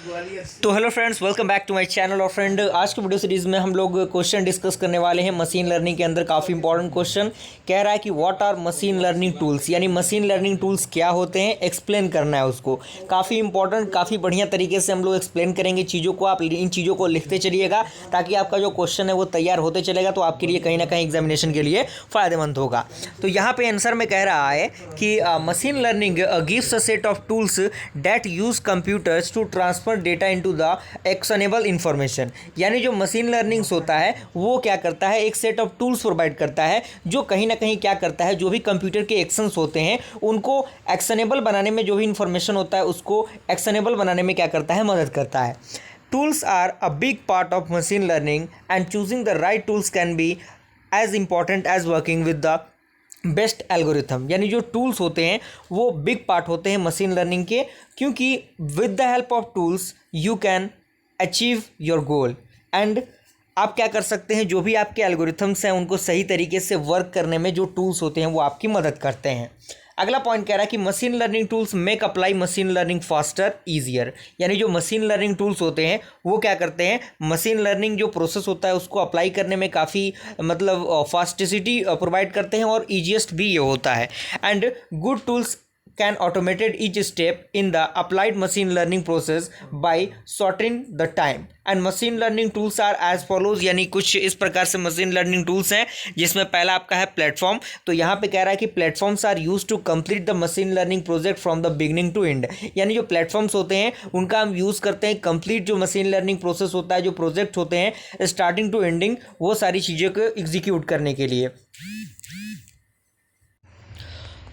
तो hello friends, welcome back to my channel. और friend, आज की वीडियो सीरीज़ में हम लोग क्वेश्चन डिस्कस करने वाले हैं मशीन लर्निंग के अंदर। काफ़ी इंपॉर्टेंट क्वेश्चन कह रहा है कि what are machine learning tools, यानी मशीन लर्निंग टूल्स क्या होते हैं, एक्सप्लेन करना है उसको। काफ़ी इंपॉर्टेंट, काफ़ी बढ़िया तरीके से हम लोग एक्सप्लेन करेंगे चीज़ों को। आप इन चीज़ों को लिखते चलिएगा ताकि आपका जो क्वेश्चन है वो तैयार होते चलेगा, तो आपके लिए कहीं ना कहीं एग्जामिनेशन के लिए फ़ायदेमंद होगा। तो यहाँ पे आंसर में कह रहा है कि machine learning gives a set of tools that use computers to transfer data into the actionable information. यानी जो मशीन लर्निंग्स होता है वो क्या करता है, एक सेट ऑफ टूल्स प्रोवाइड करता है जो कहीं ना कहीं क्या करता है, जो भी कंप्यूटर के एक्शंस होते हैं उनको एक्शनेबल बनाने में, जो भी इंफॉर्मेशन होता है उसको एक्शनेबल बनाने में क्या करता है, मदद करता है। Tools are a big part of machine learning, and choosing the right tools can be as important as working with the best algorithm. यानी जो टूल्स होते हैं वो बिग पार्ट होते हैं मशीन लर्निंग के, क्योंकि with the help of tools you can achieve your goal. And आप क्या कर सकते हैं, जो भी आपके एल्गोरिथम्स हैं उनको सही तरीके से वर्क करने में जो टूल्स होते हैं वो आपकी मदद करते हैं। अगला पॉइंट कह रहा है कि machine learning tools make apply machine learning faster easier. यानी जो मशीन लर्निंग टूल्स होते हैं वो क्या करते हैं, मशीन लर्निंग जो प्रोसेस होता है उसको अप्लाई करने में काफ़ी फास्टिसिटी प्रोवाइड करते हैं और ईजिएस्ट भी ये होता है। And good tools can automated each step in the applied machine learning process by shortening the time। and machine learning tools are as follows। यानी कुछ इस प्रकार से मशीन लर्निंग टूल्स हैं, जिसमें पहला आपका है प्लेटफॉर्म। तो यहाँ पे कह रहा है कि platforms are use to complete the machine learning project from the beginning to end. यानी जो प्लेटफॉर्म्स होते हैं उनका हम यूज़ करते हैं कंप्लीट जो मशीन लर्निंग प्रोसेस होता है, जो प्रोजेक्ट होते हैं स्टार्टिंग टू एंडिंग, वो सारी चीज़ों को एग्जीक्यूट करने के लिए।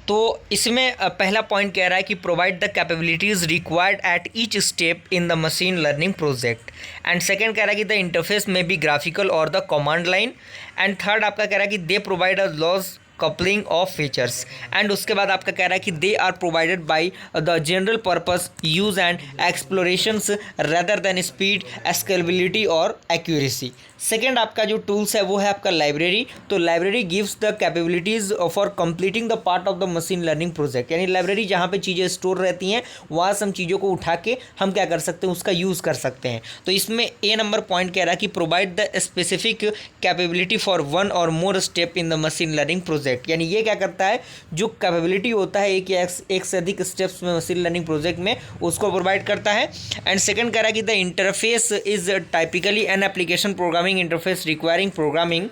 तो इसमें पहला पॉइंट कह रहा है कि provide the capabilities required at each step in the machine learning project. And second कह रहा है कि द इंटरफेस में बी ग्राफिकल और the command line. And third आपका कह रहा है कि they provide a loose coupling of features. And उसके बाद आपका कह रहा है कि they are provided by the general purpose use and explorations rather than speed, scalability और एक्यूरेसी। सेकेंड आपका जो टूल्स है वो है आपका लाइब्रेरी। तो library gives the capabilities for completing the part of the machine learning project. यानी library जहाँ पे चीज़ें स्टोर रहती हैं वहाँ से हम चीज़ों को उठा के हम क्या कर सकते हैं, उसका यूज़ कर सकते हैं। तो इसमें ए नंबर पॉइंट कह रहा है कि provide the specific capability for one or more step in the machine learning project. यानी ये क्या करता है, जो कैपेबिलिटी होता है एक या एक से अधिक स्टेप्स में मशीन लर्निंग प्रोजेक्ट में, उसको प्रोवाइड करता है। एंड सेकंड कह रहा है कि the interface is typically an application programming interface requiring programming.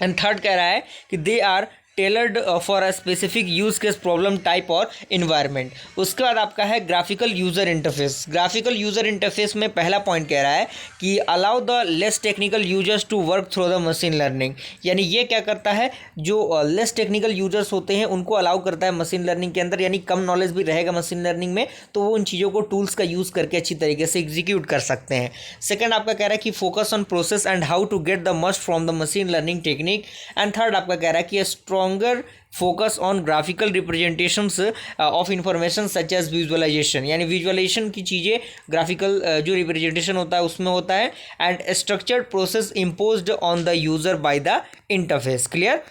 And third कह रहा है कि they are tailored for a specific use case problem type और इन्वायरमेंट। उसके बाद आपका है graphical user interface. Graphical user interface में पहला पॉइंट कह रहा है कि allow the less technical users to work through the machine learning. यानी ये क्या करता है, जो लेस टेक्निकल यूजर्स होते हैं उनको अलाउ करता है मशीन लर्निंग के अंदर, यानी कम नॉलेज भी रहेगा मशीन लर्निंग में तो वो उन चीज़ों को टूल्स का यूज़ करके अच्छी तरीके से एग्जीक्यूट कर सकते हैं। सेकेंड आपका कह रहा है कि focus on process and how to get the most from the machine learning technique. And third आपका कह रहा है कि stronger focus on graphical representations of information such as visualization. यानी विजुअलाइजेशन की चीज़ें ग्राफिकल जो रिप्रेजेंटेशन होता है उसमें होता है। And structured process imposed on the user by the interface. Clear.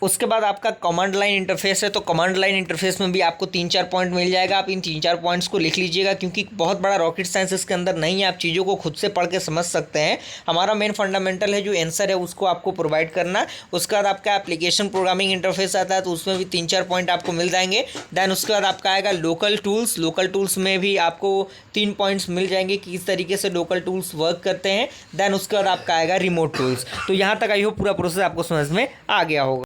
उसके बाद आपका कमांड लाइन इंटरफेस है। तो कमांड लाइन इंटरफेस में भी आपको 3-4 पॉइंट मिल जाएगा। आप इन 3-4 पॉइंट्स को लिख लीजिएगा, क्योंकि बहुत बड़ा रॉकेट साइंस इसके अंदर नहीं है, आप चीज़ों को खुद से पढ़ के समझ सकते हैं। हमारा मेन फंडामेंटल है, जो आंसर है उसको आपको प्रोवाइड करना। उसके बाद आपका एप्लीकेशन प्रोग्रामिंग इंटरफेस आता है, तो उसमें भी 3-4 पॉइंट आपको मिल जाएंगे। दैन उसके बाद आपका आएगा लोकल टूल्स। लोकल टूल्स में भी आपको 3 पॉइंट्स मिल जाएंगे कि किस तरीके से लोकल टूल्स वर्क करते हैं। दैन उसके बाद आपका आएगा रिमोट टूल्स। तो यहाँ तक आई होप पूरा प्रोसेस आपको समझ में आ गया होगा।